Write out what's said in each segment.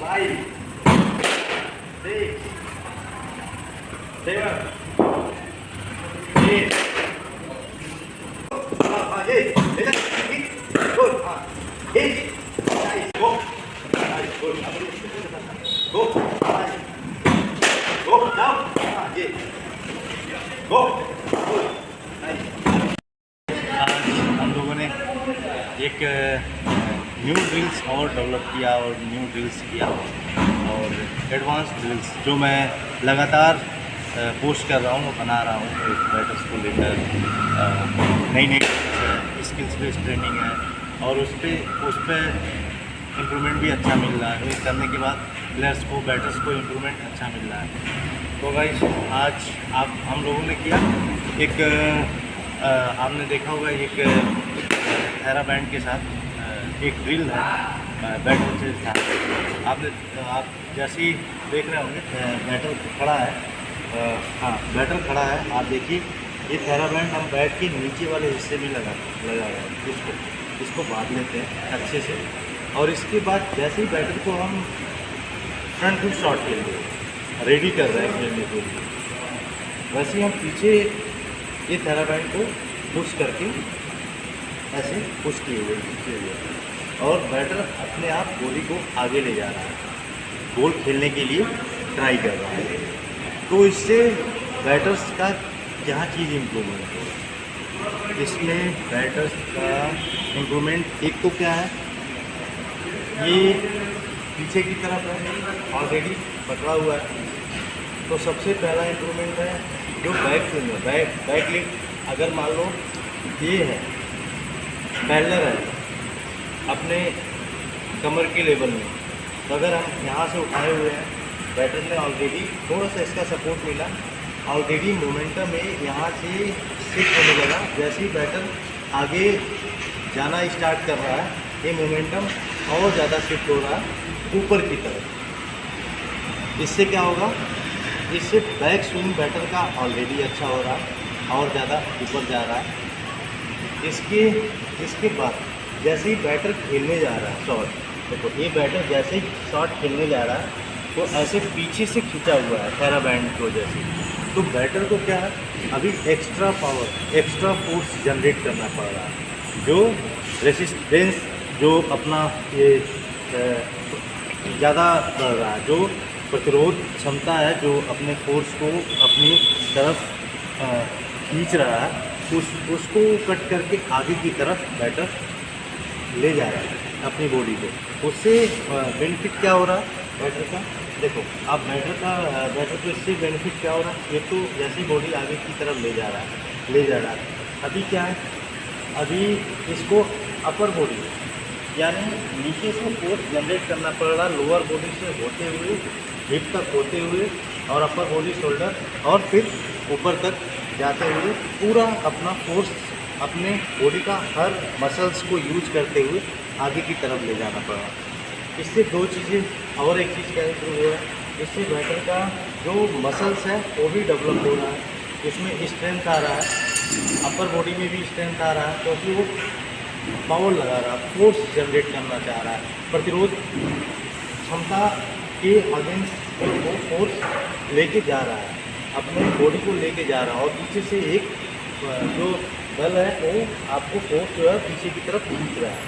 5, 6, 7, 8. Good. Hit. Nice. Go. Nice. Good. Go. Nice. Go. Down. Go. Good. Nice. आज हम लोगों ने एक न्यू ड्रिल्स और डेवलप किया और न्यू ड्रिल्स किया और एडवांस ड्रिल्स जो मैं लगातार पोस्ट कर रहा हूँ, बना रहा हूँ। एक बैटर्स को लेकर नई नई स्किल्स बेस्ड ट्रेनिंग है और उस पर इम्प्रूवमेंट भी अच्छा मिल रहा है। करने के बाद प्लेयर्स को, बैटर्स को इम्प्रूवमेंट अच्छा मिल रहा है। तो गाइस आज हम लोगों ने किया एक आपने देखा होगा एक थेरा बैंड के साथ एक ड्रिल है बैटर के साथ। आप जैसे ही देख रहे होंगे बैटर खड़ा है, हाँ बैटर खड़ा है। आप देखिए ये थेरा बैंड हम बैट के नीचे वाले हिस्से में लगा रहे हैं। इसको बांध लेते हैं अच्छे से और इसके बाद जैसे ही बैटर को हम फ्रंट फुट शॉट के लिए रेडी कर रहे हैं खेलने के लिए, वैसे ही हम पीछे ये थेरा बैंड को पुश करके ऐसे पुश किए हुए और बैटर अपने आप बॉडी को आगे ले जा रहा है, बॉल खेलने के लिए ट्राई कर रहा है। तो इससे बैटर्स का क्या चीज़ इम्प्रूवमेंट है, इसमें बैटर्स का इम्प्रूवमेंट एक तो क्या है, ये पीछे की तरफ है ऑलरेडी पकड़ा हुआ है। तो सबसे पहला इम्प्रूवमेंट है जो बैक स्विंग है, बैक लिफ्ट। अगर मान लो ये है पैरेलल है अपने कमर के लेवल में, तो अगर हम यहाँ से उठाए हुए हैं, बैटर ने ऑलरेडी थोड़ा सा इसका सपोर्ट मिला, ऑलरेडी मोमेंटम में यहाँ से शिफ्ट होने लगा। जैसे ही बैटर आगे जाना स्टार्ट कर रहा है, ये मोमेंटम और ज़्यादा शिफ्ट हो रहा है ऊपर की तरफ। इससे क्या होगा, इससे बैक स्विंग बैटर का ऑलरेडी अच्छा हो रहा है और ज़्यादा ऊपर जा रहा है। इसके बाद जैसे ही बैटर खेलने जा रहा है शॉट, देखो ये बैटर जैसे ही शॉट खेलने जा रहा है तो ऐसे पीछे से खींचा हुआ है थेरा बैंड की वजह से। तो बैटर को क्या है, अभी extra power, extra force generate करना पड़ रहा है। जो रेसिस्टेंस जो अपना ये ज़्यादा बढ़ रहा है, जो प्रतिरोध क्षमता है, जो अपने फोर्स को अपनी तरफ खींच रहा है, उसको कट करके आगे की तरफ बैटर ले जा रहा है अपनी बॉडी को। उससे बेनिफिट क्या हो रहा है बैटर का, देखो आप बैटर को इससे बेनिफिट क्या हो रहा है। एक तो जैसे ही बॉडी आगे की तरफ ले जा रहा है। अभी क्या है, अभी इसको अपर बॉडी यानी नीचे से फोर्स जनरेट करना पड़ रहा, लोअर बॉडी से होते हुए हिप तक होते हुए और अपर बॉडी शोल्डर और फिर ऊपर तक जाते हुए पूरा अपना फोर्स अपने बॉडी का हर मसल्स को यूज करते हुए आगे की तरफ ले जाना पड़ा। इससे दो चीज़ें और एक चीज़ क्या इम्प्रूव हो रहा है, इससे बैटर का जो मसल्स है वो भी डेवलप हो रहा है, उसमें स्ट्रेंथ आ रहा है, अपर बॉडी में भी स्ट्रेंथ आ रहा है क्योंकि वो पावर लगा रहा है, फोर्स जनरेट करना चाह रहा है, प्रतिरोध क्षमता के अगेंस्ट वो फोर्स लेके जा रहा है, अपने बॉडी को लेके जा रहा है और पीछे से एक जो बल है वो आपको फोर्स जो है पीछे की तरफ खींच रहा है।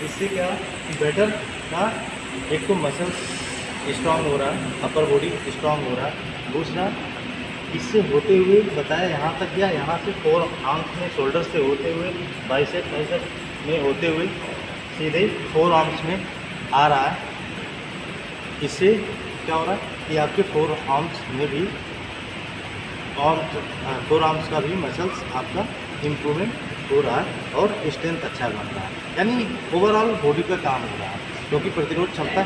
इससे क्या कि बैटर का एक तो मसल्स स्ट्रांग हो रहा है, अपर बॉडी स्ट्रांग हो रहा है, दूसरा इससे होते हुए बताया यहाँ तक या यहाँ से फोर आर्म्स में शोल्डर से होते हुए बाइसेप में होते हुए सीधे फोर आर्म्स में आ रहा है। इससे क्या हो रहा है कि आपके फोर आर्म्स में भी और फोर आर्म्स का भी मसल्स आपका इम्प्रूवमेंट हो रहा है और स्ट्रेंथ अच्छा बन रहा है, यानी ओवरऑल बॉडी का काम हो रहा है क्योंकि प्रतिरोध क्षमता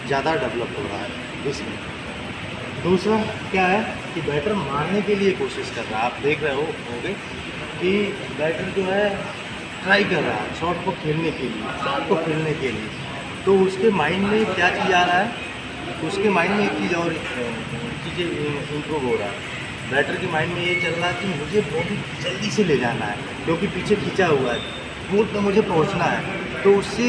ज़्यादा डेवलप हो रहा है इसमें। दूसरा क्या है कि बैटर मारने के लिए कोशिश कर रहा है, आप देख रहे होंगे कि बैटर जो है ट्राई कर रहा है शॉट को खेलने के लिए, शॉट को खेलने के लिए। तो उसके माइंड में क्या चीज़ आ रहा है, उसके माइंड में एक चीज़ और चीज़ें इम्प्रूव हो रहा है। बैटर के माइंड में ये चल रहा है कि मुझे बॉडी जल्दी से ले जाना है क्योंकि पीछे खींचा हुआ है, गोल पर मुझे पहुंचना है। तो उससे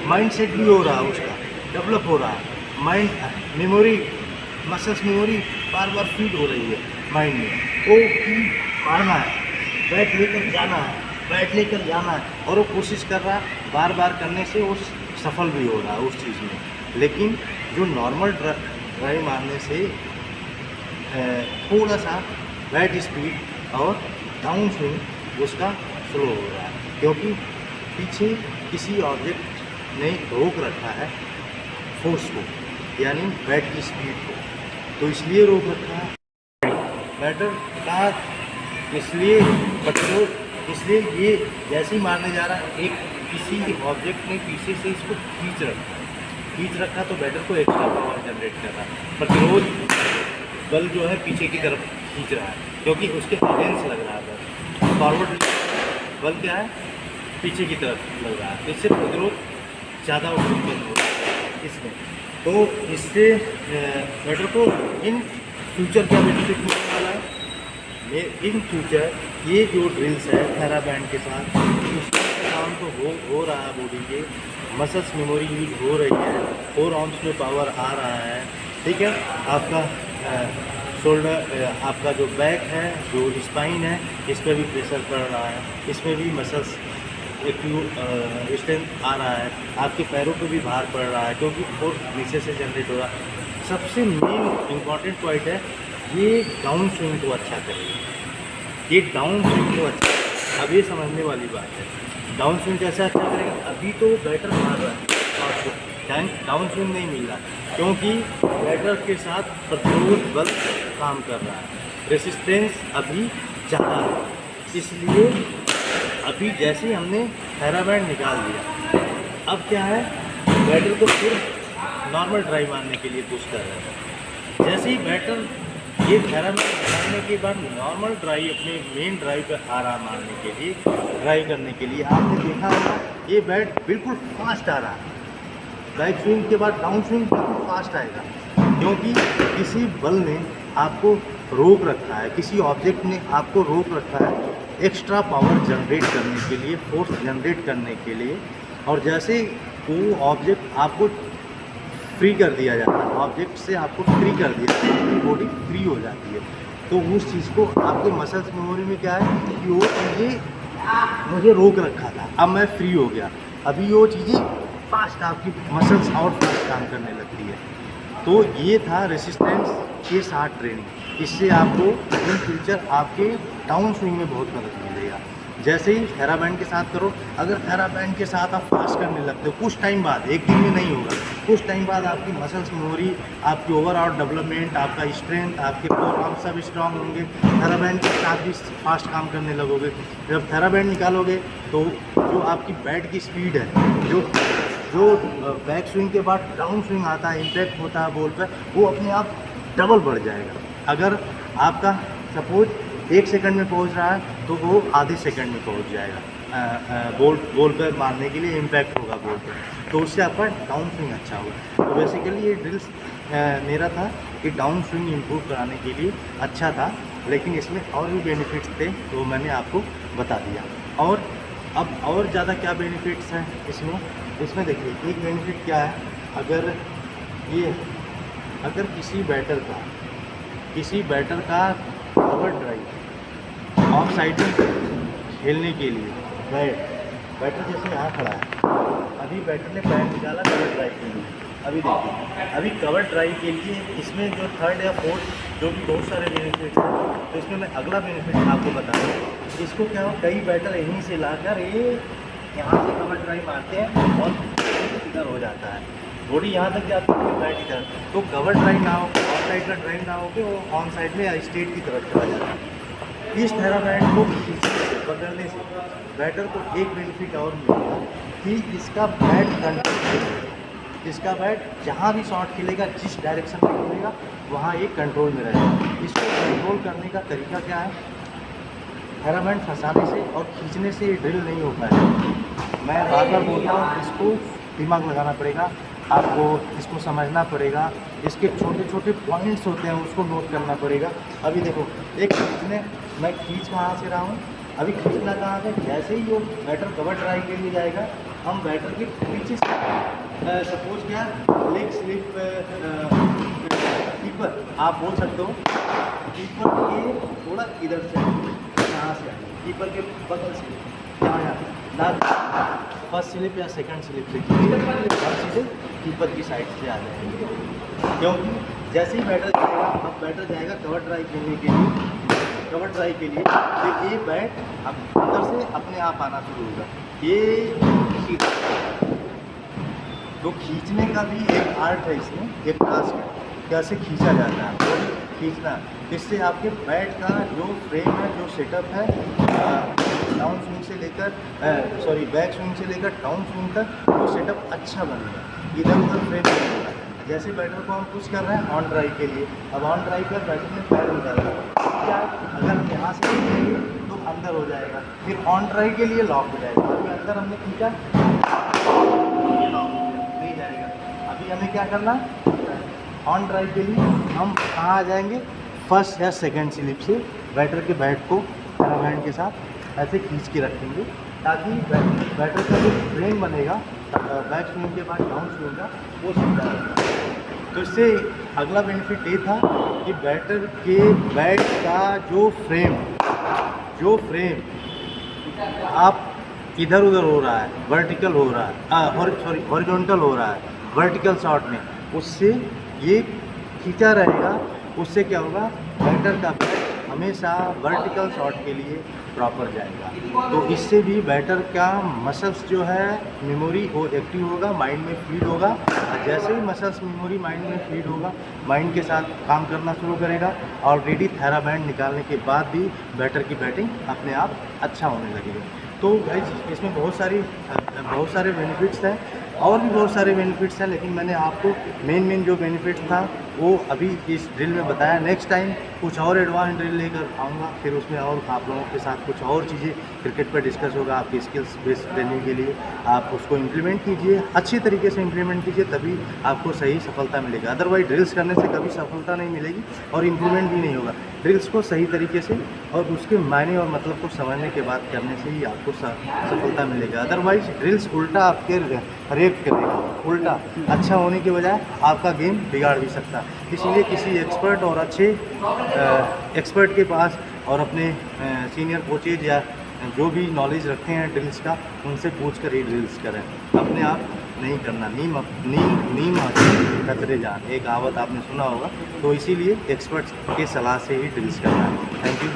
माइंड सेट भी हो रहा है, उसका डेवलप हो रहा है। माइंड मेमोरी, मसल्स मेमोरी बार बार फीड हो रही है माइंड में, वो कि मारना है, बैट लेकर जाना है, बैट लेकर जाना है, और वो कोशिश कर रहा है, बार बार करने से वो सफल भी हो रहा है उस चीज़ में। लेकिन जो नॉर्मल ड्राइव मारने से थोड़ा सा बैट स्पीड और डाउन स्विंग उसका स्लो हो रहा है, क्योंकि पीछे किसी ऑब्जेक्ट ने रोक रखा है फोर्स को, यानी बैट की स्पीड को, तो इसलिए रोक रखा है। बैटर का इसलिए प्रतिरोध, इसलिए ये जैसे ही मारने जा रहा है, एक किसी ऑब्जेक्ट ने पीछे से इसको खींच रखा तो बैटर को एक्स्ट्रा पावर जनरेट कर रहा है। प्रतिरोध बल जो है पीछे की तरफ खींच रहा है, क्योंकि उसके अगेंस्ट लग रहा है। फॉरवर्ड बल क्या है, पीछे की तरफ लग रहा है, तो इससे प्रतिरोध ज़्यादा उत्पन्न हो रहा है इसमें। तो इससे बैटर को इन फ्यूचर क्या बेनिफिट मिलने वाला है, इन फ्यूचर ये जो ड्रिल्स है थेराबैंड के साथ, उसका काम तो हो रहा है, बॉडी के मसल्स मेमोरी यूज हो रही है, 4 आर्म्स में पावर आ रहा है, ठीक है। आपका शोल्डर, आपका जो बैक है, जो स्पाइन है, इस पर भी प्रेशर पड़ रहा है, इसमें भी मसल्स स्ट्रेंथ आ रहा है, आपके पैरों पे भी भार पड़ रहा है, क्योंकि फोर्स नीचे से जनरेट हो रहा है। सबसे मेन इम्पॉर्टेंट पॉइंट है, ये डाउन स्विंग को अच्छा करेगा, ये डाउन स्विंग को अच्छा, अब ये समझने वाली बात है, डाउन स्विंग कैसे अच्छा करेगा। अभी तो बैटर मार रहा है और डाउन स्विंग नहीं मिल रहा, क्योंकि बैटर के साथ प्रतिरोध बल काम कर रहा है, रेसिस्टेंस अभी ज़्यादा है, इसलिए अभी जैसे ही हमने थेराबैंड निकाल दिया, अब क्या है, बैटर को फिर नॉर्मल ड्राइव मारने के लिए पुश कर रहे हैं। जैसे ही बैटर ये थेराबैंड निकालने के बाद नॉर्मल ड्राइव अपने मेन ड्राइव पर आ रहा मारने के लिए, ड्राइव करने के लिए, आपने देखा होगा ये बैट बिल्कुल फास्ट आ रहा है, बैक स्विंग के बाद डाउन स्विंग बिल्कुल फास्ट आएगा, क्योंकि किसी बल ने आपको रोक रखा है, किसी ऑब्जेक्ट ने आपको रोक रखा है एक्स्ट्रा पावर जनरेट करने के लिए, फोर्स जनरेट करने के लिए। और जैसे वो ऑब्जेक्ट आपको फ्री कर दिया जाता है, ऑब्जेक्ट से आपको फ्री कर दिया जाता है, आपकी बॉडी फ्री हो जाती है, तो उस चीज़ को आपके मसल्स मेमोरी में क्या है कि वो चीज़ें मुझे रोक रखा था, अब मैं फ्री हो गया, अभी वो चीज़ें फास्ट आपकी मसल्स और फास्ट काम करने लगती है। तो ये था रेसिस्टेंस के साथ ट्रेनिंग, इससे आपको इन फ्यूचर आपके डाउन स्विंग में बहुत मदद मिलेगा। जैसे ही थेराबैंड के साथ करो, अगर थेराबैंड के साथ आप फास्ट करने लगते हो, कुछ टाइम बाद, एक दिन में नहीं होगा, कुछ टाइम बाद आपकी मसल्स मेमोरी, आपकी ओवरऑल डेवलपमेंट, आपका स्ट्रेंथ, आपके फोर आर्म सब स्ट्रांग होंगे, थेराबैंड के साथ भी फास्ट काम करने लगोगे। जब थेराबैंड निकालोगे तो जो आपकी बैट की स्पीड है, जो बैक स्विंग के बाद डाउन स्विंग आता है, इम्पैक्ट होता है बॉल पर, वो अपने आप डबल बढ़ जाएगा। अगर आपका सपोज 1 सेकंड में पहुंच रहा है तो वो आधे सेकंड में पहुंच जाएगा, बॉल पर मारने के लिए इम्पैक्ट होगा बॉल पर, तो उससे आपका डाउन स्विंग अच्छा होगा। तो बेसिकली ये ड्रिल्स मेरा था कि डाउन स्विंग इम्प्रूव कराने के लिए अच्छा था, लेकिन इसमें और भी बेनिफिट्स थे तो मैंने आपको बता दिया। और अब और ज़्यादा क्या बेनिफिट्स हैं इसमें देखिए, एक बेनिफिट क्या है, अगर किसी बैटर का कवर ड्राइव ऑफ साइड में खेलने के लिए, बैटर जैसे यहाँ खड़ा है, अभी बैटर ने पैर निकाला कवर ड्राइव के लिए, अभी देखिए, अभी कवर ड्राइव के लिए इसमें जो थर्ड या फोर्थ जो भी बहुत सारे बेनिफिट्स हैं, तो इसमें मैं अगला बेनिफिट आपको बता दूँ। इसको क्या हो, कई बैटर यहीं से लाकर ये यहाँ से कवर ड्राइव मारते हैं और इधर हो जाता है, बॉडी यहाँ तक जाती है, बैट इधर, तो कवर ड्राइव ना हो, ऑफ साइड का ड्राइव ना हो के वो ऑन साइड में या स्ट्रेट की तरफ चला जाता है। इस थेराबैंड को पकड़ने से बैटर को एक बेनिफिट और मिलेगा कि इसका बैट जहाँ भी शॉट खेलेगा, जिस डायरेक्शन में खेलेगा, वहाँ एक कंट्रोल में रहेगा। इसको कंट्रोल करने का तरीका क्या है, थेराबैंड फंसाने से और खींचने से ड्रिल नहीं हो पाएगा। मैं बार बार बोलता हूँ, इसको दिमाग लगाना पड़ेगा, आपको इसको समझना पड़ेगा, इसके छोटे छोटे पॉइंट्स होते हैं उसको नोट करना पड़ेगा। अभी देखो, एक खींचने, मैं खींच कहाँ से रहा हूँ, अभी खींचना कहाँ से, जैसे ही वो बैटर कवर ड्राइव के लिए जाएगा, हम बैटर के पीछे से सपोज क्या लेग स्लिप कीपर आप बोल सकते हो, कीपर के थोड़ा इधर से यहाँ से कीपर के बगल से यहाँ ना फर्स्ट स्लिप या सेकंड स्लिप से और सीधे कीपर की साइड से आ जाएंगे, क्योंकि जैसे ही बैटर जाएगा, अब बैटर जाएगा कवर ट्राई करने के लिए, कवर ट्राई के लिए तो ये बैट अब अंदर से अपने आप आना शुरू होगा, ये तो खींचने का भी एक आर्ट है इसमें, एक टास्क है, कैसे खींचा जाता है तो खींचना, इससे आपके बैट का जो फ्रेम है, जो सेटअप है डाउन स्विंग से लेकर बैक स्विंग से लेकर डाउन स्विंग तक वो सेटअप अच्छा बनेगा, इधर उधर फ्रेम नहीं होगा। जैसे बैटर को हम पुश कर रहे हैं ऑन ड्राई के लिए, अब ऑन ड्राई पर बैटर ने पैर निकाला, क्या अगर हम यहाँ से खींचेंगे तो अंदर हो जाएगा, फिर ऑन ड्राई के लिए लॉक हो जाएगा, अभी अंदर हमने खींचा ये लॉक नहीं जाएगा। अभी हमें क्या करना, ऑन ड्राई के लिए हम कहाँ आ जाएंगे, फर्स्ट या सेकंड स्लिप से बैटर के बैट को हैंड के साथ ऐसे खींच के रखेंगे, ताकि बैटर का जो फ्रेम बनेगा बैक स्विंग के बाद डाउन स्विंग का वो सीधा रहेगा। तो इससे अगला बेनिफिट ये था कि बैटर के बैट का जो फ्रेम आप इधर उधर हो रहा है, वर्टिकल हो रहा है, हॉरिजॉन्टल हो रहा है, वर्टिकल शॉट में, उससे ये खींचा रहेगा, उससे क्या होगा, बैटर का बैट हमेशा वर्टिकल शॉट के लिए प्रॉपर जाएगा। तो इससे भी बैटर का मसल्स जो है मेमोरी वो एक्टिव होगा, माइंड में फीड होगा, और जैसे ही मसल्स मेमोरी माइंड में फीड होगा, माइंड के साथ काम करना शुरू करेगा। ऑलरेडी थेराबैंड निकालने के बाद भी बैटर की बैटिंग अपने आप अच्छा होने लगेगा। तो गाइस इसमें बहुत सारे बेनिफिट्स हैं, और भी बहुत सारे बेनिफिट्स हैं, लेकिन मैंने आपको मेन जो बेनिफिट था वो अभी इस ड्रिल में बताया। नेक्स्ट टाइम कुछ और एडवांस ड्रिल लेकर आऊँगा, फिर उसमें और आप लोगों के साथ कुछ और चीज़ें क्रिकेट पर डिस्कस होगा। आपकी स्किल्स बेस्ड ट्रेनिंग के लिए आप उसको इम्प्लीमेंट कीजिए, अच्छी तरीके से इम्प्लीमेंट कीजिए, तभी आपको सही सफलता मिलेगा। अदरवाइज ड्रिल्स करने से कभी सफलता नहीं मिलेगी और इम्प्रूवमेंट भी नहीं होगा। ड्रिल्स को सही तरीके से और उसके मायने और मतलब को समझने के बाद करने से ही आपको सफलता मिलेगा। अदरवाइज ड्रिल्स उल्टा आपके रेप करेगा, उल्टा अच्छा होने के बजाय आपका गेम बिगाड़ भी सकता है। इसीलिए किसी एक्सपर्ट और अच्छे एक्सपर्ट के पास और अपने सीनियर कोचेज या जो भी नॉलेज रखते हैं ड्रिल्स का, उनसे पूछ कर ही ड्रिल्स करें। अपने आप नहीं करना, नीम कतरे जान, एक कहावत आपने सुना होगा। तो इसीलिए एक्सपर्ट्स के सलाह से ही ड्रिल्स करना है। Thank you.